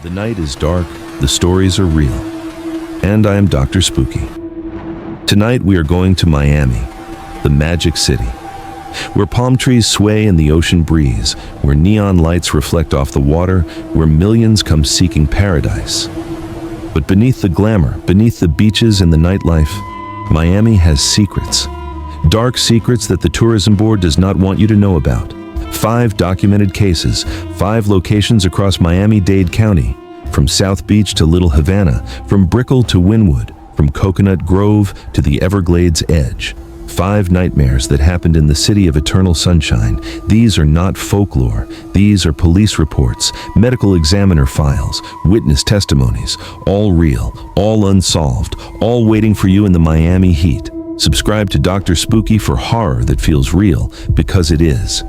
The night is dark, the stories are real, and I am Dr. Spooky. Tonight we are going to Miami, the magic city, where palm trees sway in the ocean breeze, where neon lights reflect off the water, where millions come seeking paradise. But beneath the glamour, beneath the beaches and the nightlife, Miami has secrets. Dark secrets that the tourism board does not want you to know about. 5 documented cases, 5 locations across Miami-Dade County, from South Beach to Little Havana, from Brickell to Wynwood, from Coconut Grove to the Everglades Edge. 5 nightmares that happened in the city of eternal sunshine. These are not folklore. These are police reports, medical examiner files, witness testimonies, all real, all unsolved, all waiting for you in the Miami heat. Subscribe to Dr. Spooky for horror that feels real, because it is.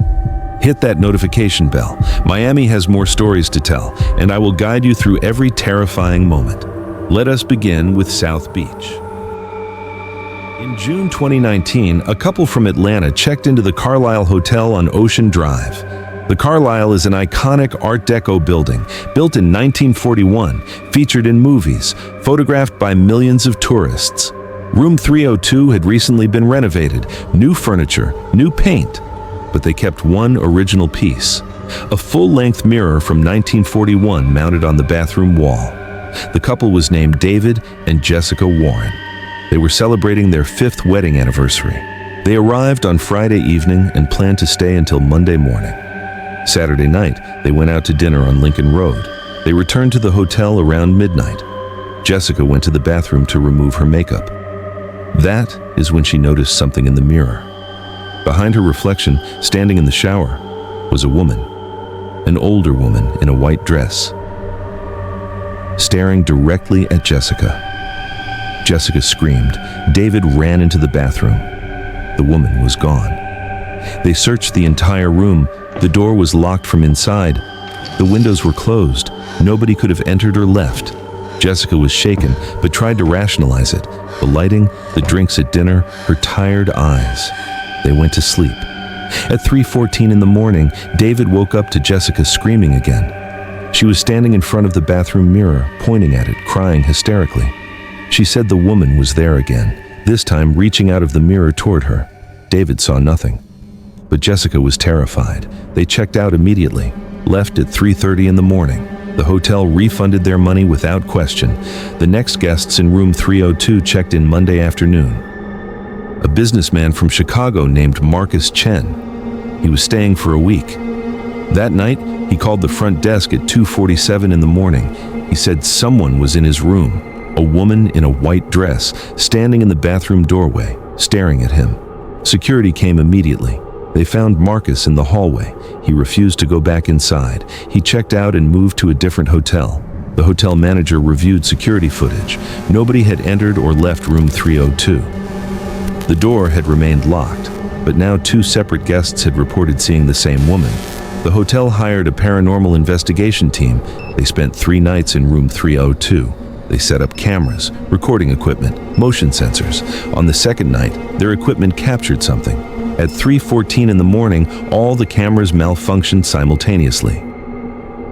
Hit that notification bell. Miami has more stories to tell, and I will guide you through every terrifying moment. Let us begin with South Beach. In June 2019, a couple from Atlanta checked into the Carlisle Hotel on Ocean Drive. The Carlisle is an iconic Art Deco building, built in 1941, featured in movies, photographed by millions of tourists. Room 302 had recently been renovated, new furniture, new paint, but they kept one original piece, a full-length mirror from 1941 mounted on the bathroom wall. The couple was named David and Jessica Warren. They were celebrating their 5th wedding anniversary. They arrived on Friday evening and planned to stay until Monday morning. Saturday night, they went out to dinner on Lincoln Road. They returned to the hotel around midnight. Jessica went to the bathroom to remove her makeup. That is when she noticed something in the mirror. Behind her reflection, standing in the shower, was a woman, an older woman in a white dress, staring directly at Jessica. Jessica screamed. David ran into the bathroom. The woman was gone. They searched the entire room. The door was locked from inside. The windows were closed. Nobody could have entered or left. Jessica was shaken, but tried to rationalize it. The lighting, the drinks at dinner, her tired eyes. They went to sleep. At 3:14 in the morning, David woke up to Jessica screaming again. She was standing in front of the bathroom mirror, pointing at it, crying hysterically. She said the woman was there again, this time reaching out of the mirror toward her. David saw nothing. But Jessica was terrified. They checked out immediately, left at 3:30 in the morning. The hotel refunded their money without question. The next guests in room 302 checked in Monday afternoon. A businessman from Chicago named Marcus Chen. He was staying for a week. That night, he called the front desk at 2:47 in the morning. He said someone was in his room, a woman in a white dress, standing in the bathroom doorway, staring at him. Security came immediately. They found Marcus in the hallway. He refused to go back inside. He checked out and moved to a different hotel. The hotel manager reviewed security footage. Nobody had entered or left room 302. The door had remained locked, but now 2 separate guests had reported seeing the same woman. The hotel hired a paranormal investigation team. They spent 3 nights in room 302. They set up cameras, recording equipment, motion sensors. On the second night, their equipment captured something. At 3:14 in the morning, all the cameras malfunctioned simultaneously.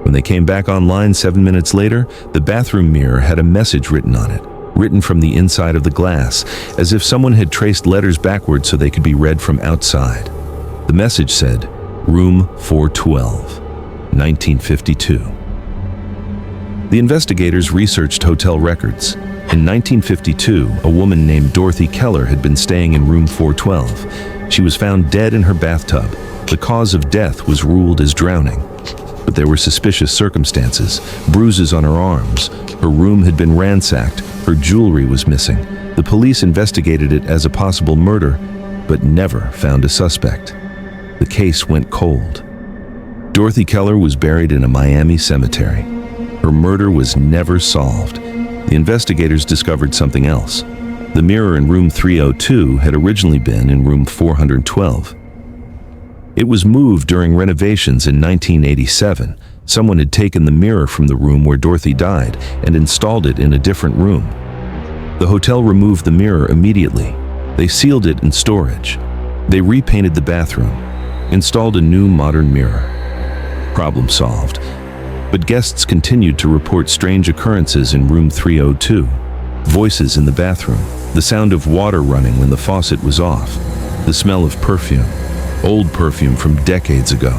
When they came back online 7 minutes later, the bathroom mirror had a message written on it, written from the inside of the glass, as if someone had traced letters backwards so they could be read from outside. The message said, Room 412, 1952. The investigators researched hotel records. In 1952, a woman named Dorothy Keller had been staying in room 412. She was found dead in her bathtub. The cause of death was ruled as drowning. But there were suspicious circumstances, bruises on her arms. Her room had been ransacked. Her jewelry was missing. The police investigated it as a possible murder, but never found a suspect. The case went cold. Dorothy Keller was buried in a Miami cemetery. Her murder was never solved. The investigators discovered something else. The mirror in room 302 had originally been in room 412. It was moved during renovations in 1987. Someone had taken the mirror from the room where Dorothy died and installed it in a different room. The hotel removed the mirror immediately. They sealed it in storage. They repainted the bathroom, installed a new modern mirror. Problem solved. But guests continued to report strange occurrences in room 302. Voices in the bathroom, the sound of water running when the faucet was off, the smell of perfume, old perfume from decades ago.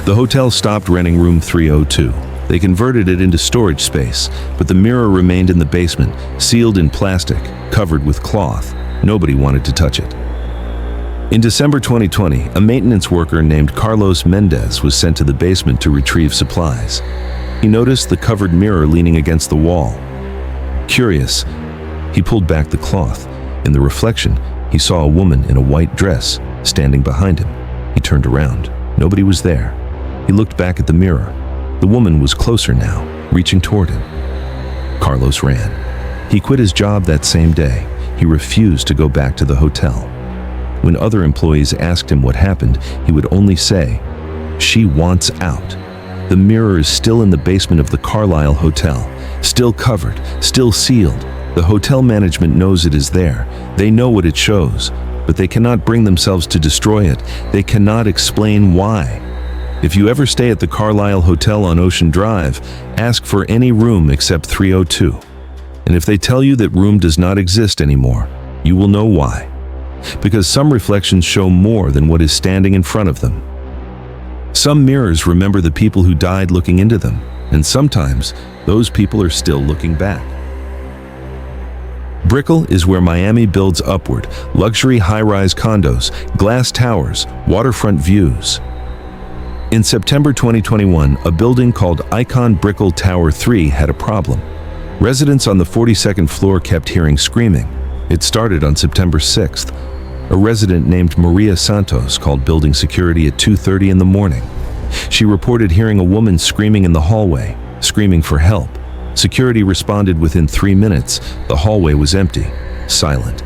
The hotel stopped renting room 302. They converted it into storage space, but the mirror remained in the basement, sealed in plastic, covered with cloth. Nobody wanted to touch it. In December 2020, a maintenance worker named Carlos Mendez was sent to the basement to retrieve supplies. He noticed the covered mirror leaning against the wall. Curious, he pulled back the cloth. In the reflection, he saw a woman in a white dress standing behind him. He turned around. Nobody was there. He looked back at the mirror. The woman was closer now, reaching toward him. Carlos ran. He quit his job that same day. He refused to go back to the hotel. When other employees asked him what happened, he would only say, "She wants out." The mirror is still in the basement of the Carlisle Hotel, still covered, still sealed. The hotel management knows it is there. They know what it shows, but they cannot bring themselves to destroy it. They cannot explain why. If you ever stay at the Carlisle Hotel on Ocean Drive, ask for any room except 302. And if they tell you that room does not exist anymore, you will know why. Because some reflections show more than what is standing in front of them. Some mirrors remember the people who died looking into them, and sometimes those people are still looking back. Brickell is where Miami builds upward, luxury high-rise condos, glass towers, waterfront views. In September 2021, a building called Icon Brickell Tower 3 had a problem. Residents on the 42nd floor kept hearing screaming. It started on September 6th. A resident named Maria Santos called building security at 2:30 in the morning. She reported hearing a woman screaming in the hallway, screaming for help. Security responded within 3 minutes. The hallway was empty, silent.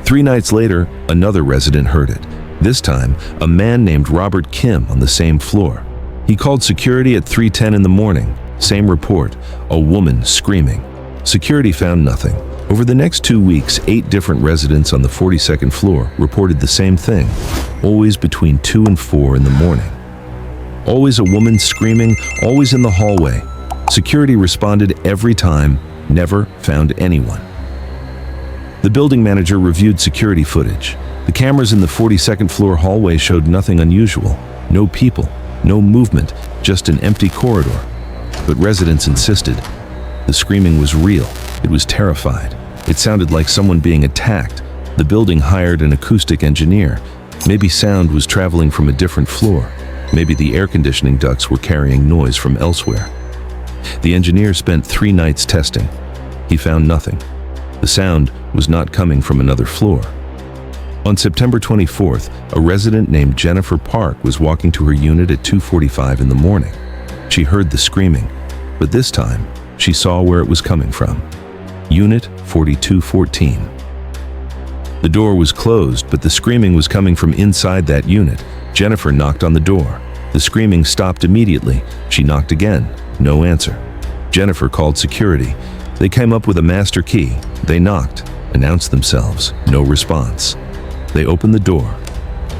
3 nights later, another resident heard it. This time, a man named Robert Kim on the same floor. He called security at 3:10 in the morning. Same report, a woman screaming. Security found nothing. Over the next 2 weeks, 8 different residents on the 42nd floor reported the same thing, always between 2 and 4 in the morning. Always a woman screaming, always in the hallway. Security responded every time, never found anyone. The building manager reviewed security footage. The cameras in the 42nd floor hallway showed nothing unusual. No people, no movement, just an empty corridor. But residents insisted. The screaming was real. It was terrified. It sounded like someone being attacked. The building hired an acoustic engineer. Maybe sound was traveling from a different floor. Maybe the air conditioning ducts were carrying noise from elsewhere. The engineer spent 3 nights testing. He found nothing. The sound was not coming from another floor. On September 24th, a resident named Jennifer Park was walking to her unit at 2:45 in the morning. She heard the screaming, but this time, she saw where it was coming from. Unit 4214. The door was closed, but the screaming was coming from inside that unit. Jennifer knocked on the door. The screaming stopped immediately. She knocked again. No answer. Jennifer called security. They came up with a master key. They knocked, announced themselves. No response. They opened the door.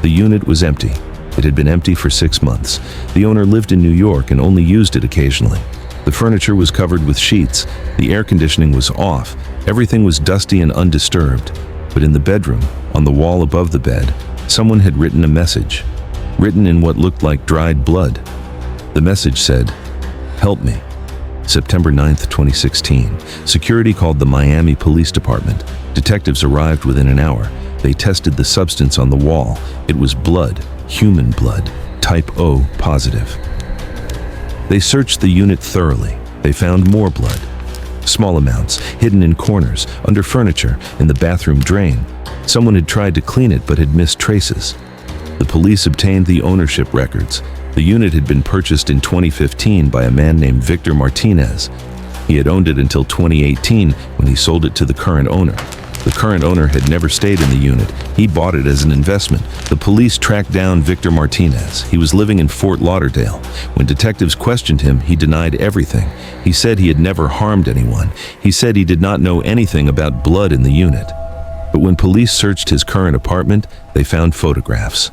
The unit was empty. It had been empty for 6 months. The owner lived in New York and only used it occasionally. The furniture was covered with sheets. The air conditioning was off. Everything was dusty and undisturbed. But in the bedroom, on the wall above the bed, someone had written a message, written in what looked like dried blood. The message said, "Help me." September 9th, 2016. Security called the Miami Police Department. Detectives arrived within an hour. They tested the substance on the wall. It was blood, human blood, type O positive. They searched the unit thoroughly. They found more blood. Small amounts, hidden in corners, under furniture, in the bathroom drain. Someone had tried to clean it but had missed traces. The police obtained the ownership records. The unit had been purchased in 2015 by a man named Victor Martinez. He had owned it until 2018 when he sold it to the current owner. The current owner had never stayed in the unit. He bought it as an investment. The police tracked down Victor Martinez. He was living in Fort Lauderdale. When detectives questioned him, he denied everything. He said he had never harmed anyone. He said he did not know anything about blood in the unit. But when police searched his current apartment, they found photographs.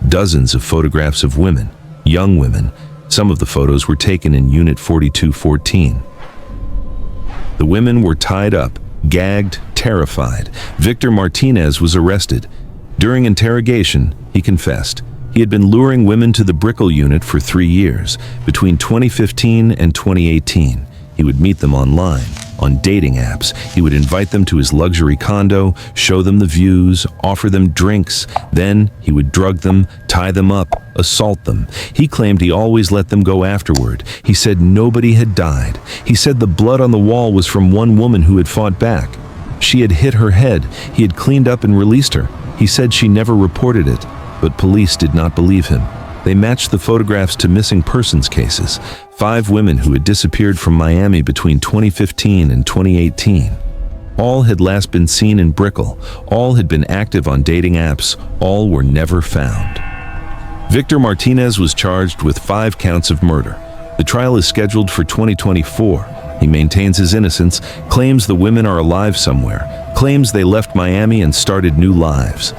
Dozens of photographs of women, young women, Some of the photos were taken in Unit 4214. The women were tied up, gagged, terrified. Victor Martinez was arrested. During interrogation, he confessed. He had been luring women to the Brickell unit for 3 years. Between 2015 and 2018, he would meet them online, on dating apps. He would invite them to his luxury condo, show them the views, offer them drinks. Then he would drug them, tie them up, assault them. He claimed he always let them go afterward. He said nobody had died. He said the blood on the wall was from one woman who had fought back. She had hit her head. He had cleaned up and released her. He said she never reported it, but police did not believe him. They matched the photographs to missing persons cases. 5 women who had disappeared from Miami between 2015 and 2018. All had last been seen in Brickell. All had been active on dating apps. All were never found. Victor Martinez was charged with 5 counts of murder. The trial is scheduled for 2024. He maintains his innocence, claims the women are alive somewhere, claims they left Miami and started new lives.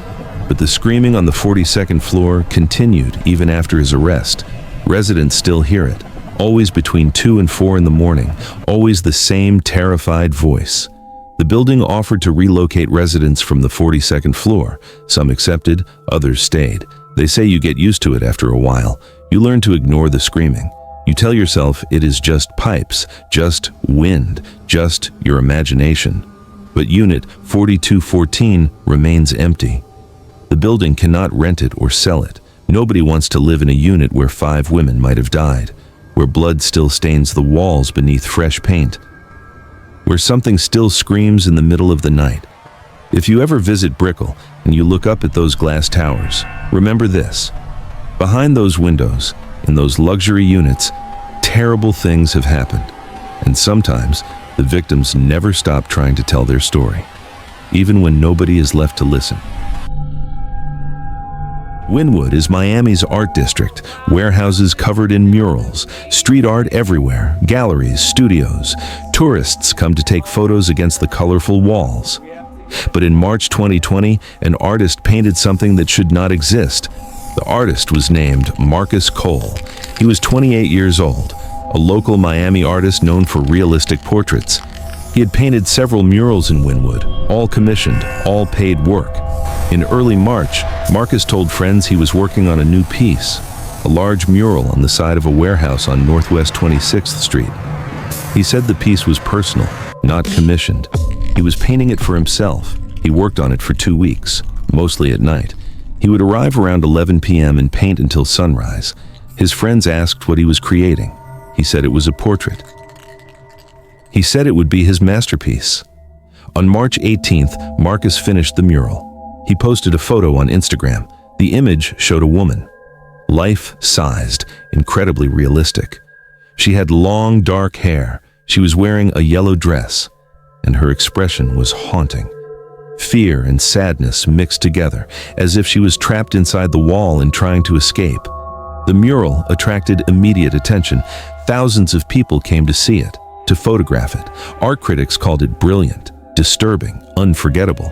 But the screaming on the 42nd floor continued even after his arrest. Residents still hear it, always between 2 and 4 in the morning, always the same terrified voice. The building offered to relocate residents from the 42nd floor. Some accepted, others stayed. They say you get used to it after a while. You learn to ignore the screaming. You tell yourself it is just pipes, just wind, just your imagination. But Unit 4214 remains empty. The building cannot rent it or sell it. Nobody wants to live in a unit where 5 women might have died, where blood still stains the walls beneath fresh paint, where something still screams in the middle of the night. If you ever visit Brickell and you look up at those glass towers, remember this. Behind those windows, in those luxury units, terrible things have happened. And sometimes, the victims never stop trying to tell their story, even when nobody is left to listen. Wynwood is Miami's art district, warehouses covered in murals, street art everywhere, galleries, studios. Tourists come to take photos against the colorful walls. But in March 2020, an artist painted something that should not exist. The artist was named Marcus Cole. He was 28 years old, a local Miami artist known for realistic portraits. He had painted several murals in Wynwood, all commissioned, all paid work. In early March, Marcus told friends he was working on a new piece, a large mural on the side of a warehouse on Northwest 26th Street. He said the piece was personal, not commissioned. He was painting it for himself. He worked on it for 2 weeks, mostly at night. He would arrive around 11 p.m. and paint until sunrise. His friends asked what he was creating. He said it was a portrait. He said it would be his masterpiece. On March 18th, Marcus finished the mural. He posted a photo on Instagram. The image showed a woman, life-sized, incredibly realistic. She had long, dark hair. She was wearing a yellow dress, and her expression was haunting. Fear and sadness mixed together, as if she was trapped inside the wall and trying to escape. The mural attracted immediate attention. Thousands of people came to see it, to photograph it. Art critics called it brilliant, disturbing, unforgettable.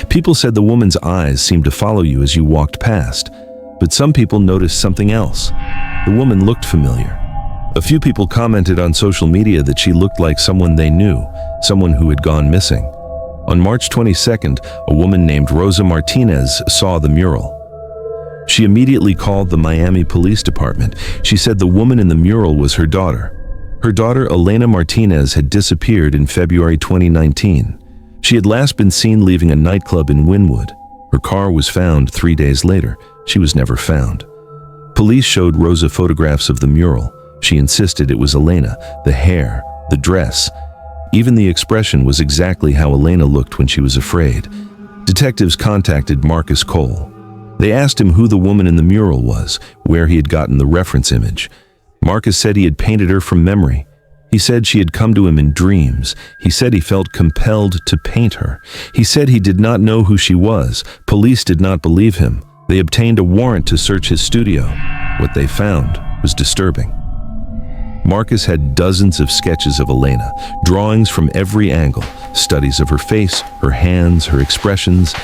People said the woman's eyes seemed to follow you as you walked past, but some people noticed something else. The woman looked familiar. A few people commented on social media that she looked like someone they knew, someone who had gone missing. On March 22nd, a woman named Rosa Martinez saw the mural. She immediately called the Miami Police Department. She said the woman in the mural was her daughter. Her daughter, Elena Martinez, had disappeared in February 2019. She had last been seen leaving a nightclub in Wynwood. Her car was found 3 days later. She was never found. Police showed Rosa photographs of the mural. She insisted it was Elena, the hair, the dress. Even the expression was exactly how Elena looked when she was afraid. Detectives contacted Marcus Cole. They asked him who the woman in the mural was, where he had gotten the reference image. Marcus said he had painted her from memory. He said she had come to him in dreams. He said he felt compelled to paint her. He said he did not know who she was. Police did not believe him. They obtained a warrant to search his studio. What they found was disturbing. Marcus had dozens of sketches of Elena, drawings from every angle, studies of her face, her hands, her expressions,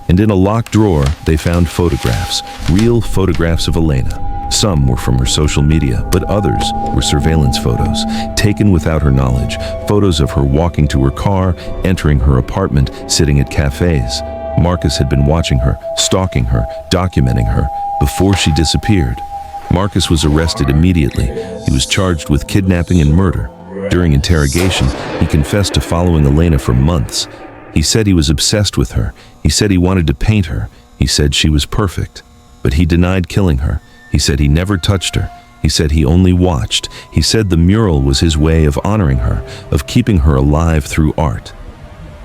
and in a locked drawer, they found photographs, real photographs of Elena, Some were from her social media, but others were surveillance photos, taken without her knowledge, photos of her walking to her car, entering her apartment, sitting at cafes. Marcus had been watching her, stalking her, documenting her, before she disappeared. Marcus was arrested immediately. He was charged with kidnapping and murder. During interrogation, he confessed to following Elena for months. He said he was obsessed with her. He said he wanted to paint her. He said she was perfect. But he denied killing her. He said he never touched her. He said he only watched. He said the mural was his way of honoring her, of keeping her alive through art.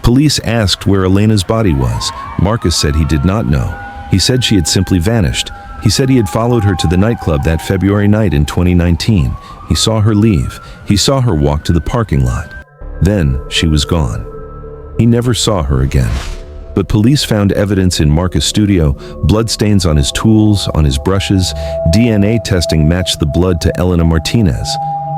Police asked where Elena's body was. Marcus said he did not know. He said she had simply vanished. He said he had followed her to the nightclub that February night in 2019. He saw her leave. He saw her walk to the parking lot. Then she was gone. He never saw her again. But police found evidence in Marcus' studio, bloodstains on his tools, on his brushes. DNA testing matched the blood to Elena Martinez.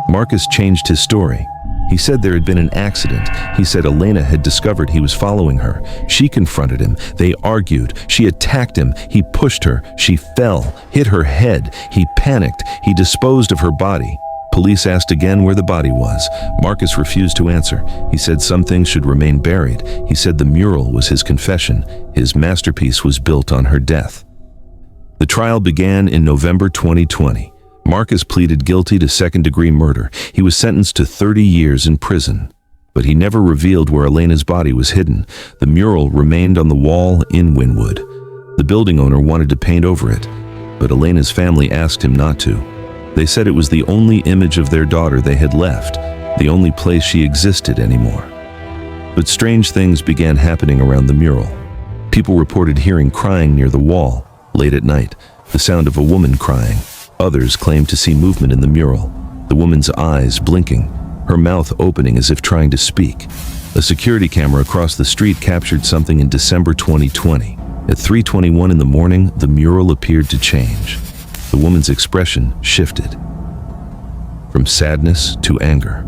Marcus changed his story. He said there had been an accident. He said Elena had discovered he was following her. She confronted him. They argued. She attacked him. He pushed her. She fell, hit her head. He panicked. He disposed of her body. Police asked again where the body was. Marcus refused to answer. He said some things should remain buried. He said the mural was his confession. His masterpiece was built on her death. The trial began in November 2020. Marcus pleaded guilty to second-degree murder. He was sentenced to 30 years in prison. But he never revealed where Elena's body was hidden. The mural remained on the wall in Wynwood. The building owner wanted to paint over it, but Elena's family asked him not to. They said it was the only image of their daughter they had left, the only place she existed anymore. But strange things began happening around the mural. People reported hearing crying near the wall, late at night, the sound of a woman crying. Others claimed to see movement in the mural, the woman's eyes blinking, her mouth opening as if trying to speak. A security camera across the street captured something in December 2020. At 3:21 in the morning, the mural appeared to change. The woman's expression shifted from sadness to anger.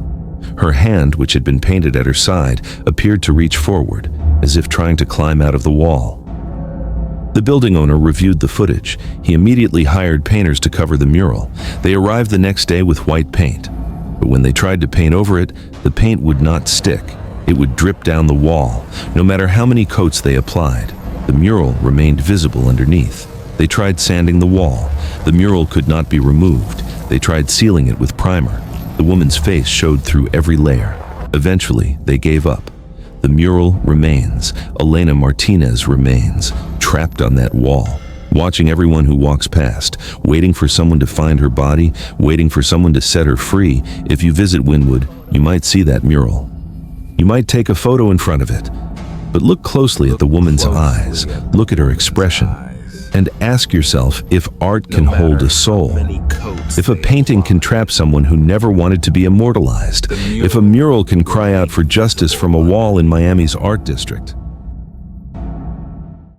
Her hand, which had been painted at her side, appeared to reach forward, as if trying to climb out of the wall. The building owner reviewed the footage. He immediately hired painters to cover the mural. They arrived the next day with white paint. But when they tried to paint over it, the paint would not stick. It would drip down the wall, no matter how many coats they applied. The mural remained visible underneath. They tried sanding the wall. The mural could not be removed. They tried sealing it with primer. The woman's face showed through every layer. Eventually, they gave up. The mural remains. Elena Martinez remains, trapped on that wall, watching everyone who walks past, waiting for someone to find her body, waiting for someone to set her free. If you visit Wynwood, you might see that mural. You might take a photo in front of it. But look closely at the woman's eyes. Look at her expression. And ask yourself if art can hold a soul. If a painting can trap someone who never wanted to be immortalized. If a mural can cry out for justice from a wall in Miami's art district.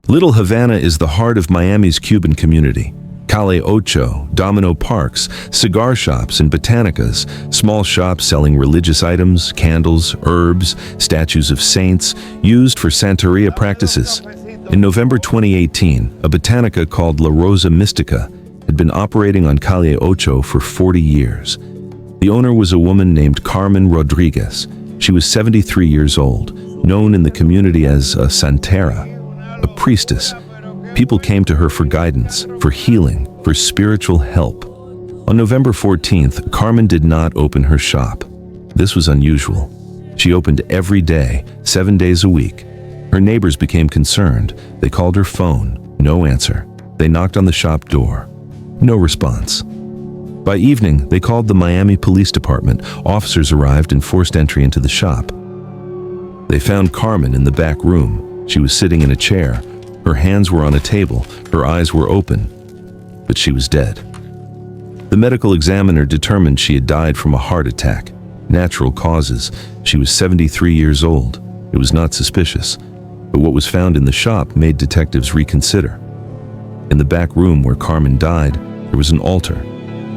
Little Havana is the heart of Miami's Cuban community. Calle Ocho, Domino Parks, cigar shops and botanicas, small shops selling religious items, candles, herbs, statues of saints, used for Santeria practices. In November 2018, a botanica called La Rosa Mystica had been operating on Calle Ocho for 40 years. The owner was a woman named Carmen Rodriguez. She was 73 years old, known in the community as a santera, a priestess. People came to her for guidance, for healing, for spiritual help. On November 14th, Carmen did not open her shop. This was unusual. She opened every day, 7 days a week. Her neighbors became concerned. They called her phone. No answer. They knocked on the shop door. No response. By evening, they called the Miami Police Department. Officers arrived and forced entry into the shop. They found Carmen in the back room. She was sitting in a chair. Her hands were on a table. Her eyes were open. But she was dead. The medical examiner determined she had died from a heart attack. Natural causes. She was 73 years old. It was not suspicious. But what was found in the shop made detectives reconsider. In the back room where Carmen died, there was an altar.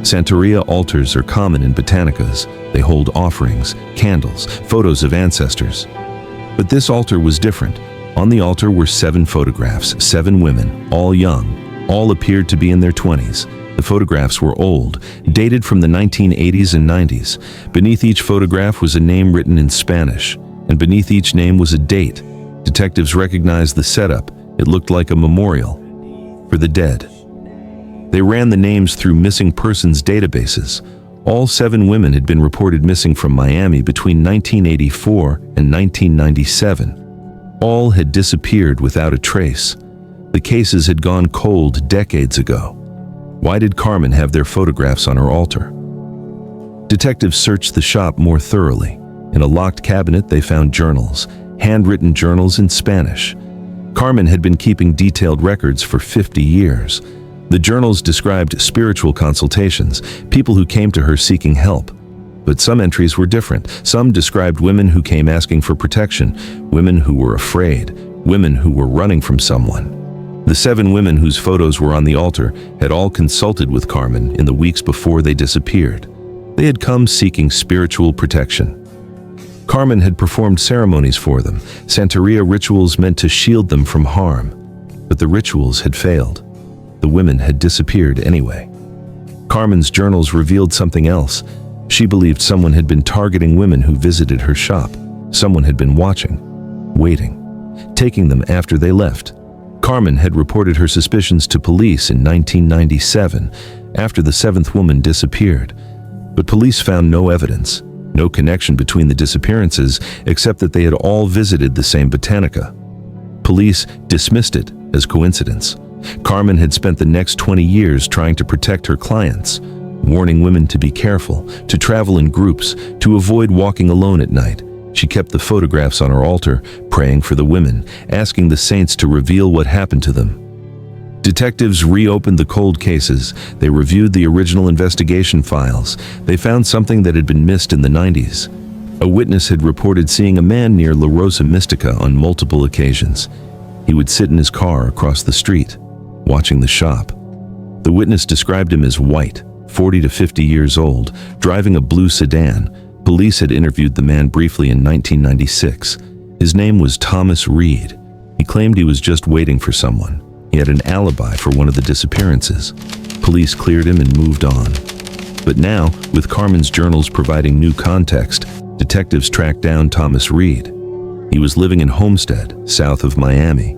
Santeria altars are common in botanicas. They hold offerings, candles, photos of ancestors. But this altar was different. On the altar were 7 photographs, 7 women, all young. All appeared to be in their 20s. The photographs were old, dated from the 1980s and 90s. Beneath each photograph was a name written in Spanish, and beneath each name was a date. Detectives recognized the setup. It looked like a memorial for the dead. They ran the names through missing persons databases. All 7 women had been reported missing from Miami between 1984 and 1997. All had disappeared without a trace. The cases had gone cold decades ago. Why did Carmen have their photographs on her altar? Detectives searched the shop more thoroughly. In a locked cabinet, they found journals, handwritten journals in Spanish. Carmen had been keeping detailed records for 50 years. The journals described spiritual consultations, people who came to her seeking help. But some entries were different. Some described women who came asking for protection, women who were afraid, women who were running from someone. The 7 women whose photos were on the altar had all consulted with Carmen in the weeks before they disappeared. They had come seeking spiritual protection. Carmen had performed ceremonies for them, Santeria rituals meant to shield them from harm. But the rituals had failed. The women had disappeared anyway. Carmen's journals revealed something else. She believed someone had been targeting women who visited her shop. Someone had been watching, waiting, taking them after they left. Carmen had reported her suspicions to police in 1997, after the 7th woman disappeared. But police found no evidence, no connection between the disappearances, except that they had all visited the same Botanica. Police dismissed it as coincidence. Carmen had spent the next 20 years trying to protect her clients, warning women to be careful, to travel in groups, to avoid walking alone at night. She kept the photographs on her altar, praying for the women, asking the saints to reveal what happened to them. Detectives reopened the cold cases. They reviewed the original investigation files. They found something that had been missed in the 90s. A witness had reported seeing a man near La Rosa Mystica on multiple occasions. He would sit in his car across the street, watching the shop. The witness described him as white, 40 to 50 years old, driving a blue sedan. Police had interviewed the man briefly in 1996. His name was Thomas Reed. He claimed he was just waiting for someone. He had an alibi for one of the disappearances. Police cleared him and moved on. But now, with Carmen's journals providing new context, detectives tracked down Thomas Reed. He was living in Homestead, south of Miami.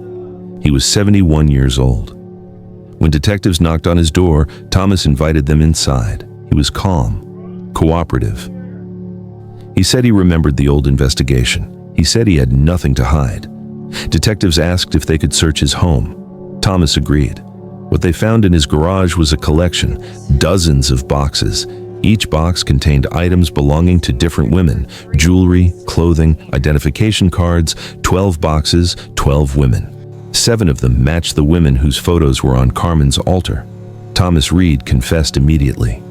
He was 71 years old. When detectives knocked on his door, Thomas invited them inside. He was calm, cooperative. He said he remembered the old investigation. He said he had nothing to hide. Detectives asked if they could search his home. Thomas agreed. What they found in his garage was a collection, dozens of boxes. Each box contained items belonging to different women, jewelry, clothing, identification cards, 12 boxes, 12 women. 7 of them matched the women whose photos were on Carmen's altar. Thomas Reed confessed immediately.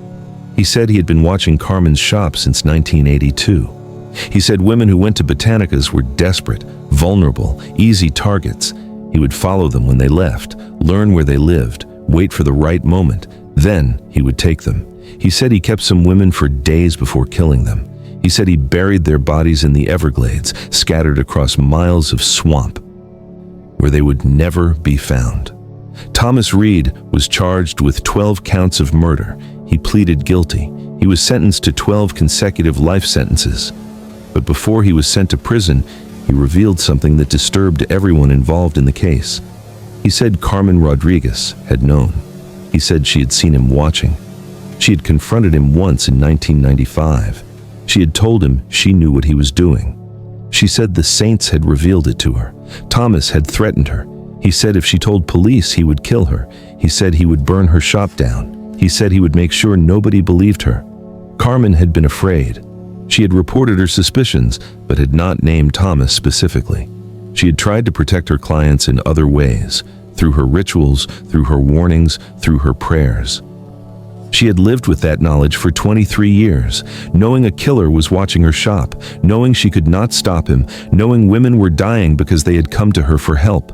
He said he had been watching Carmen's shop since 1982. He said women who went to Botanica's were desperate, vulnerable, easy targets. He would follow them when they left, learn where they lived, wait for the right moment. Then he would take them. He said he kept some women for days before killing them. He said he buried their bodies in the Everglades, scattered across miles of swamp, where they would never be found. Thomas Reed was charged with 12 counts of murder. He pleaded guilty. He was sentenced to 12 consecutive life sentences. But before he was sent to prison, he revealed something that disturbed everyone involved in the case. He said Carmen Rodriguez had known. He said she had seen him watching. She had confronted him once in 1995. She had told him she knew what he was doing. She said the saints had revealed it to her. Thomas had threatened her. He said if she told police, he would kill her. He said he would burn her shop down. He said he would make sure nobody believed her. Carmen had been afraid. She had reported her suspicions, but had not named Thomas specifically. She had tried to protect her clients in other ways, through her rituals, through her warnings, through her prayers. She had lived with that knowledge for 23 years, knowing a killer was watching her shop, knowing she could not stop him, knowing women were dying because they had come to her for help.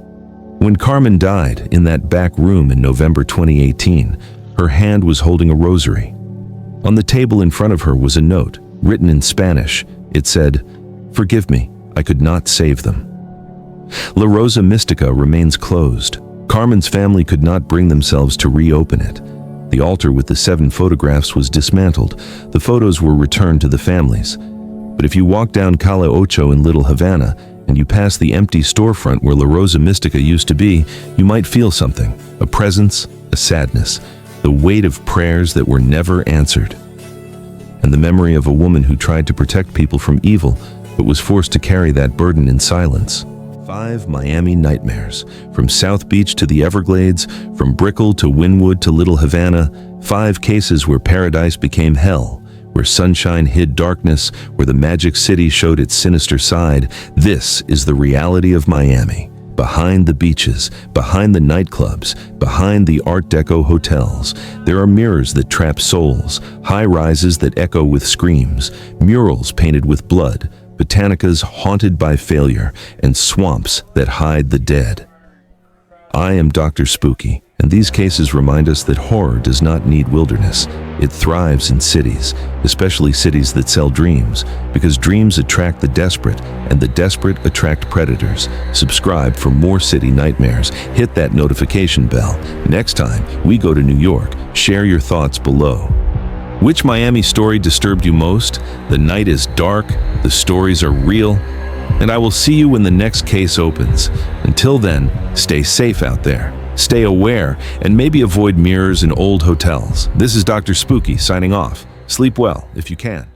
When Carmen died in that back room in November 2018, her hand was holding a rosary. On the table in front of her was a note, written in Spanish. It said, "Forgive me, I could not save them." La Rosa Mystica remains closed. Carmen's family could not bring themselves to reopen it. The altar with the 7 photographs was dismantled. The photos were returned to the families. But if you walk down Calle Ocho in Little Havana and you pass the empty storefront where La Rosa Mystica used to be, you might feel something, a presence, a sadness, the weight of prayers that were never answered, and the memory of a woman who tried to protect people from evil but was forced to carry that burden in silence. 5 Miami nightmares. From South Beach to the Everglades, from Brickell to Wynwood to Little Havana, 5 cases where paradise became hell, where sunshine hid darkness, where the magic city showed its sinister side. This is the reality of Miami. Behind the beaches, behind the nightclubs, behind the Art Deco hotels, there are mirrors that trap souls, high-rises that echo with screams, murals painted with blood, botanicas haunted by failure, and swamps that hide the dead. I am Dr. Spooky, and these cases remind us that horror does not need wilderness. It thrives in cities, especially cities that sell dreams, because dreams attract the desperate, and the desperate attract predators. Subscribe for more city nightmares. Hit that notification bell. Next time we go to New York, share your thoughts below. Which Miami story disturbed you most? The night is dark, the stories are real, and I will see you when the next case opens. Until then, stay safe out there, stay aware, and maybe avoid mirrors and old hotels. This is Dr. Spooky signing off. Sleep well if you can.